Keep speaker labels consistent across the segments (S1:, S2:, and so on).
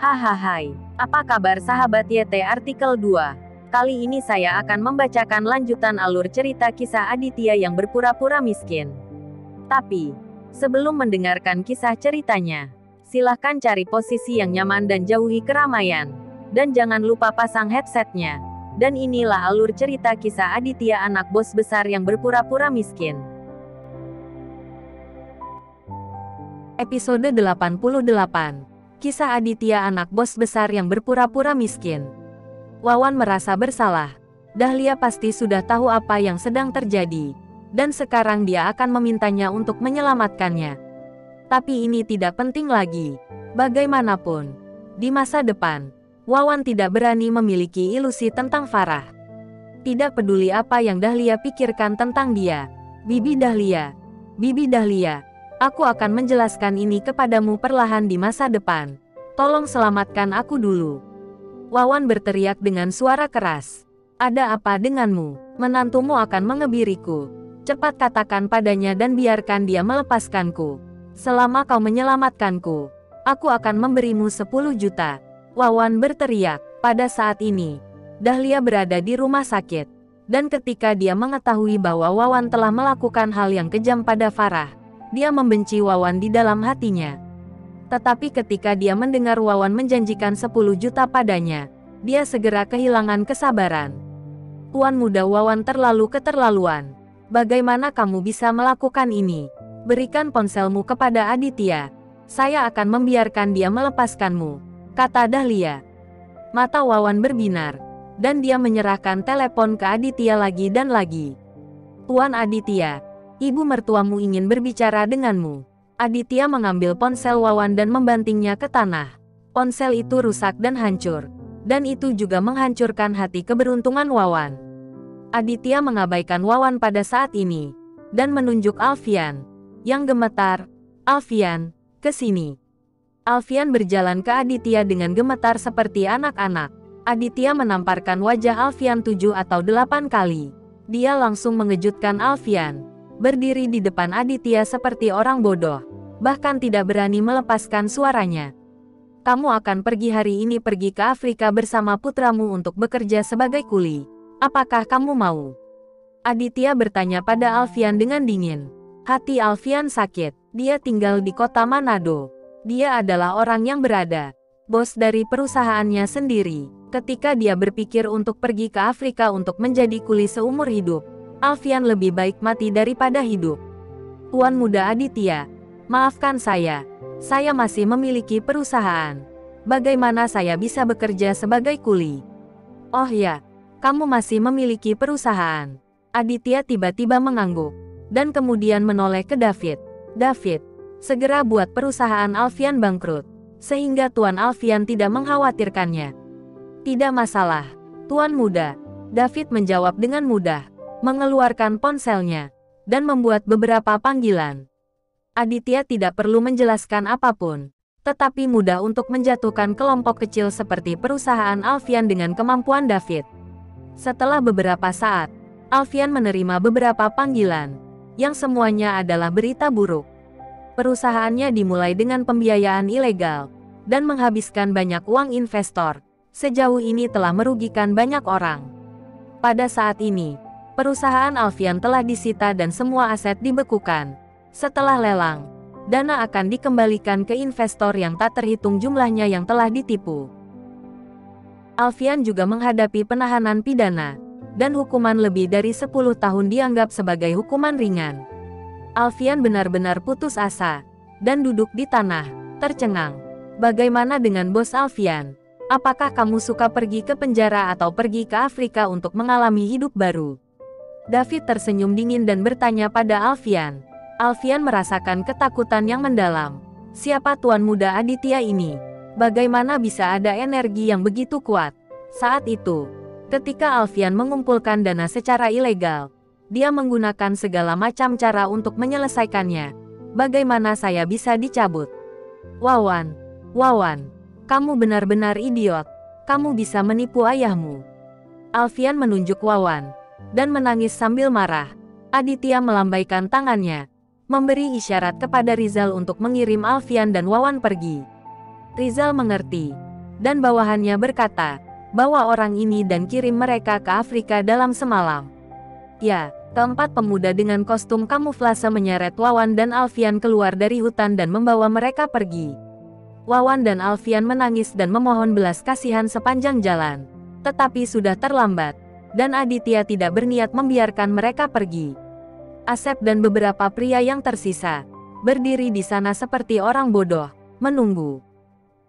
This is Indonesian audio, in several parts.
S1: Hahaha, apa kabar sahabat YT artikel 2? Kali ini saya akan membacakan lanjutan alur cerita kisah Aditya yang berpura-pura miskin. Tapi, sebelum mendengarkan kisah ceritanya, silahkan cari posisi yang nyaman dan jauhi keramaian. Dan jangan lupa pasang headsetnya. Dan inilah alur cerita kisah Aditya anak bos besar yang berpura-pura miskin. Episode 88. Kisah Aditya anak bos besar yang berpura-pura miskin. Wawan merasa bersalah. Dahlia pasti sudah tahu apa yang sedang terjadi. Dan sekarang dia akan memintanya untuk menyelamatkannya. Tapi ini tidak penting lagi. Bagaimanapun, di masa depan, Wawan tidak berani memiliki ilusi tentang Farah. Tidak peduli apa yang Dahlia pikirkan tentang dia. Bibi Dahlia, aku akan menjelaskan ini kepadamu perlahan di masa depan. Tolong selamatkan aku dulu. Wawan berteriak dengan suara keras. Ada apa denganmu? Menantumu akan mengebiriku. Cepat katakan padanya dan biarkan dia melepaskanku. Selama kau menyelamatkanku, aku akan memberimu 10 juta. Wawan berteriak. Pada saat ini, Dahlia berada di rumah sakit. Dan ketika dia mengetahui bahwa Wawan telah melakukan hal yang kejam pada Farah, dia membenci Wawan di dalam hatinya. Tetapi ketika dia mendengar Wawan menjanjikan 10 juta padanya, dia segera kehilangan kesabaran. Tuan muda Wawan terlalu keterlaluan. Bagaimana kamu bisa melakukan ini? Berikan ponselmu kepada Aditya. Saya akan membiarkan dia melepaskanmu, kata Dahlia. Mata Wawan berbinar, dan dia menyerahkan telepon ke Aditya lagi dan lagi. Tuan Aditya, ibu mertuamu ingin berbicara denganmu. Aditya mengambil ponsel Wawan dan membantingnya ke tanah. Ponsel itu rusak dan hancur. Dan itu juga menghancurkan hati keberuntungan Wawan. Aditya mengabaikan Wawan pada saat ini. Dan menunjuk Alfian, yang gemetar. Alfian, ke sini. Alfian berjalan ke Aditya dengan gemetar seperti anak-anak. Aditya menamparkan wajah Alfian 7 atau 8 kali. Dia langsung mengejutkan Alfian. Berdiri di depan Aditya seperti orang bodoh. Bahkan tidak berani melepaskan suaranya. Kamu akan pergi hari ini pergi ke Afrika bersama putramu untuk bekerja sebagai kuli. Apakah kamu mau? Aditya bertanya pada Alfian dengan dingin. Hati Alfian sakit. Dia tinggal di kota Manado. Dia adalah orang yang berada. Bos dari perusahaannya sendiri. Ketika dia berpikir untuk pergi ke Afrika untuk menjadi kuli seumur hidup, Alfian lebih baik mati daripada hidup. Tuan muda Aditya, maafkan saya masih memiliki perusahaan. Bagaimana saya bisa bekerja sebagai kuli? Oh ya, kamu masih memiliki perusahaan. Aditya tiba-tiba mengangguk, dan kemudian menoleh ke David. David, segera buat perusahaan Alfian bangkrut, sehingga Tuan Alfian tidak mengkhawatirkannya. Tidak masalah, Tuan muda. David menjawab dengan mudah, mengeluarkan ponselnya, dan membuat beberapa panggilan. Aditya tidak perlu menjelaskan apapun, tetapi mudah untuk menjatuhkan kelompok kecil seperti perusahaan Alfian dengan kemampuan David. Setelah beberapa saat, Alfian menerima beberapa panggilan, yang semuanya adalah berita buruk. Perusahaannya dimulai dengan pembiayaan ilegal, dan menghabiskan banyak uang investor. Sejauh ini telah merugikan banyak orang. Pada saat ini, perusahaan Alfian telah disita dan semua aset dibekukan. Setelah lelang, dana akan dikembalikan ke investor yang tak terhitung jumlahnya yang telah ditipu. Alfian juga menghadapi penahanan pidana, dan hukuman lebih dari 10 tahun dianggap sebagai hukuman ringan. Alfian benar-benar putus asa, dan duduk di tanah, tercengang. Bagaimana dengan bos Alfian? Apakah kamu suka pergi ke penjara atau pergi ke Afrika untuk mengalami hidup baru? David tersenyum dingin dan bertanya pada Alfian. Alfian merasakan ketakutan yang mendalam. Siapa tuan muda Aditya ini? Bagaimana bisa ada energi yang begitu kuat? Saat itu, ketika Alfian mengumpulkan dana secara ilegal, dia menggunakan segala macam cara untuk menyelesaikannya. Bagaimana saya bisa dicabut? Wawan, kamu benar-benar idiot. Kamu bisa menipu ayahmu. Alfian menunjuk Wawan, dan menangis sambil marah. Aditya melambaikan tangannya, memberi isyarat kepada Rizal untuk mengirim Alfian dan Wawan pergi. Rizal mengerti. dan bawahannya berkata, bawa orang ini dan kirim mereka ke Afrika dalam semalam. Ya, keempat pemuda dengan kostum kamuflase menyeret Wawan dan Alfian keluar dari hutan dan membawa mereka pergi. Wawan dan Alfian menangis dan memohon belas kasihan sepanjang jalan. Tetapi sudah terlambat, dan Aditya tidak berniat membiarkan mereka pergi. Asep dan beberapa pria yang tersisa berdiri di sana seperti orang bodoh, menunggu.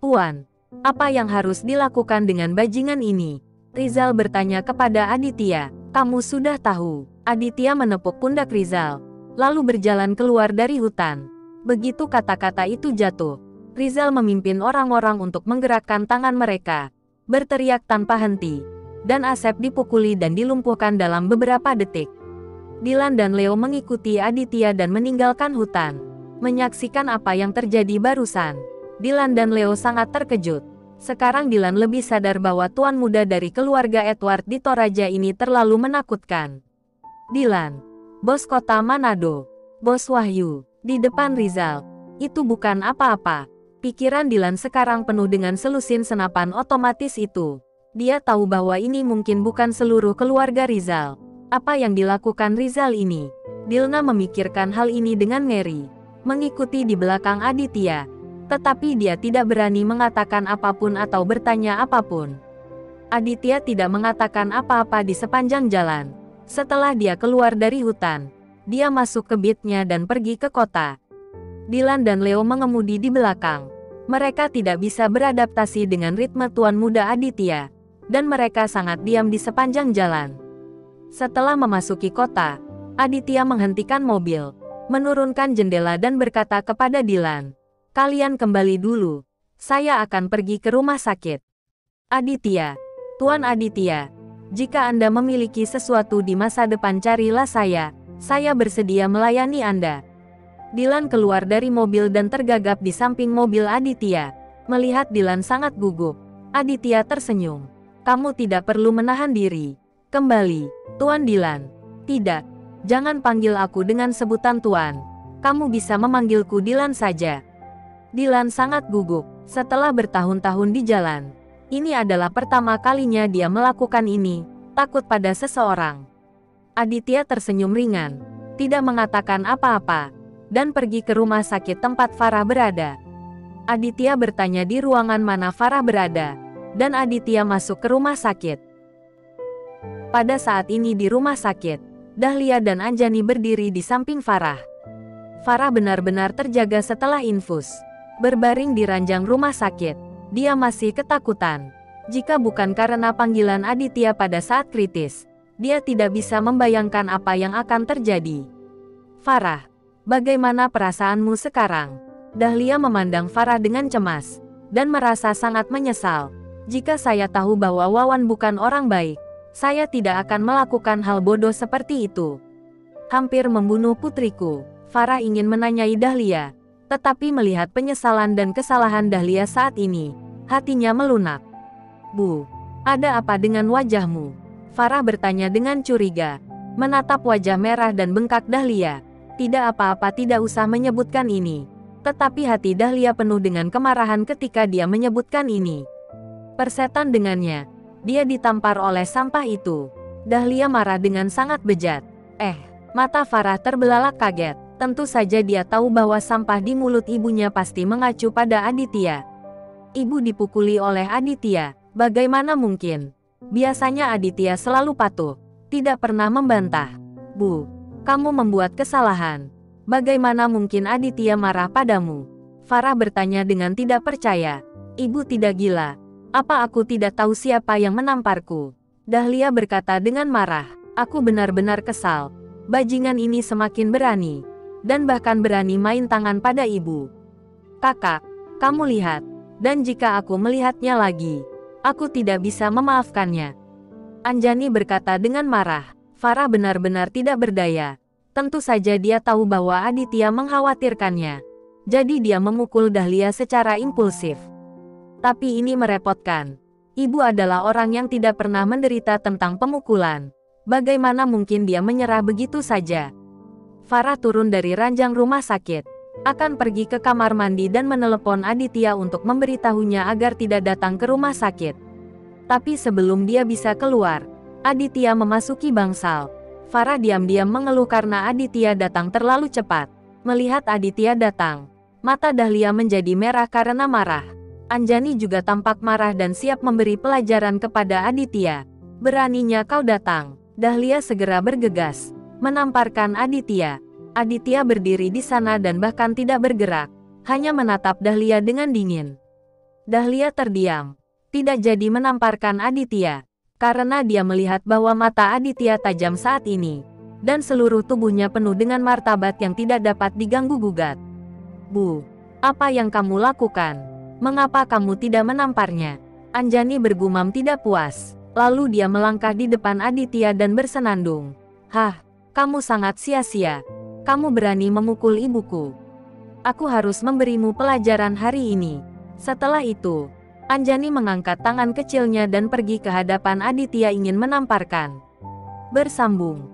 S1: Puan, apa yang harus dilakukan dengan bajingan ini? Rizal bertanya kepada Aditya. Kamu sudah tahu. Aditya menepuk pundak Rizal, lalu berjalan keluar dari hutan. Begitu kata-kata itu jatuh, Rizal memimpin orang-orang untuk menggerakkan tangan mereka, berteriak tanpa henti, dan Asep dipukuli dan dilumpuhkan dalam beberapa detik. Dilan dan Leo mengikuti Aditya dan meninggalkan hutan. Menyaksikan apa yang terjadi barusan, Dilan dan Leo sangat terkejut. Sekarang Dilan lebih sadar bahwa tuan muda dari keluarga Edward di Toraja ini terlalu menakutkan. Dilan, bos kota Manado, bos Wahyu, di depan Rizal. Itu bukan apa-apa. Pikiran Dilan sekarang penuh dengan selusin senapan otomatis itu. Dia tahu bahwa ini mungkin bukan seluruh keluarga Rizal. Apa yang dilakukan Rizal ini? Dilna memikirkan hal ini dengan ngeri, mengikuti di belakang Aditya. Tetapi dia tidak berani mengatakan apapun atau bertanya apapun. Aditya tidak mengatakan apa-apa di sepanjang jalan. Setelah dia keluar dari hutan, dia masuk ke bitnya dan pergi ke kota. Dilan dan Leo mengemudi di belakang. Mereka tidak bisa beradaptasi dengan ritme tuan muda Aditya, dan mereka sangat diam di sepanjang jalan. Setelah memasuki kota, Aditya menghentikan mobil, menurunkan jendela dan berkata kepada Dilan, "Kalian kembali dulu. Saya akan pergi ke rumah sakit." Aditya, Tuan Aditya, jika Anda memiliki sesuatu di masa depan carilah saya bersedia melayani Anda. Dilan keluar dari mobil dan tergagap di samping mobil Aditya. Melihat Dilan sangat gugup, Aditya tersenyum. "Kamu tidak perlu menahan diri. Kembali, Tuan Dilan." "Tidak, jangan panggil aku dengan sebutan Tuan. Kamu bisa memanggilku Dilan saja." Dilan sangat gugup. Setelah bertahun-tahun di jalan, ini adalah pertama kalinya dia melakukan ini, takut pada seseorang. Aditya tersenyum ringan, tidak mengatakan apa-apa, dan pergi ke rumah sakit tempat Farah berada. Aditya bertanya di ruangan mana Farah berada, dan Aditya masuk ke rumah sakit. Pada saat ini di rumah sakit, Dahlia dan Anjani berdiri di samping Farah. Farah benar-benar terjaga setelah infus. Berbaring di ranjang rumah sakit, dia masih ketakutan. Jika bukan karena panggilan Aditya pada saat kritis, dia tidak bisa membayangkan apa yang akan terjadi. "Farah, bagaimana perasaanmu sekarang?" Dahlia memandang Farah dengan cemas, dan merasa sangat menyesal. "Jika saya tahu bahwa Wawan bukan orang baik, saya tidak akan melakukan hal bodoh seperti itu. Hampir membunuh putriku." Farah ingin menanyai Dahlia, tetapi melihat penyesalan dan kesalahan Dahlia saat ini, hatinya melunak. "Bu, ada apa dengan wajahmu?" Farah bertanya dengan curiga, menatap wajah merah dan bengkak Dahlia. "Tidak apa-apa, tidak usah menyebutkan ini." Tetapi hati Dahlia penuh dengan kemarahan ketika dia menyebutkan ini. Persetan dengannya, dia ditampar oleh sampah itu. Dahlia marah dengan sangat bejat. Mata Farah terbelalak kaget. Tentu saja dia tahu bahwa sampah di mulut ibunya pasti mengacu pada Aditya. Ibu dipukuli oleh Aditya, bagaimana mungkin? Biasanya Aditya selalu patuh, tidak pernah membantah. "Bu, kamu membuat kesalahan. Bagaimana mungkin Aditya marah padamu?" Farah bertanya dengan tidak percaya. "Ibu tidak gila. Apa aku tidak tahu siapa yang menamparku?" Dahlia berkata dengan marah. "Aku benar-benar kesal. Bajingan ini semakin berani, dan bahkan berani main tangan pada ibu. Kakak, kamu lihat, dan jika aku melihatnya lagi, aku tidak bisa memaafkannya." Anjani berkata dengan marah. Farah benar-benar tidak berdaya. Tentu saja dia tahu bahwa Aditya mengkhawatirkannya. Jadi dia memukul Dahlia secara impulsif. Tapi ini merepotkan. Ibu adalah orang yang tidak pernah menderita tentang pemukulan. Bagaimana mungkin dia menyerah begitu saja? Farah turun dari ranjang rumah sakit. akan pergi ke kamar mandi dan menelepon Aditya untuk memberitahunya agar tidak datang ke rumah sakit. Tapi sebelum dia bisa keluar, Aditya memasuki bangsal. Farah diam-diam mengeluh karena Aditya datang terlalu cepat. Melihat Aditya datang, mata Dahlia menjadi merah karena marah. Anjani juga tampak marah dan siap memberi pelajaran kepada Aditya. Beraninya kau datang. Dahlia segera bergegas, menamparkan Aditya. Aditya berdiri di sana dan bahkan tidak bergerak, hanya menatap Dahlia dengan dingin. Dahlia terdiam, tidak jadi menamparkan Aditya, karena dia melihat bahwa mata Aditya tajam saat ini, dan seluruh tubuhnya penuh dengan martabat yang tidak dapat diganggu-gugat. Bu, apa yang kamu lakukan? Mengapa kamu tidak menamparnya? Anjani bergumam tidak puas, lalu dia melangkah di depan Aditya dan bersenandung. Hah, kamu sangat sia-sia. Kamu berani memukul ibuku. Aku harus memberimu pelajaran hari ini. Setelah itu, Anjani mengangkat tangan kecilnya dan pergi ke hadapan Aditya ingin menamparkan. Bersambung.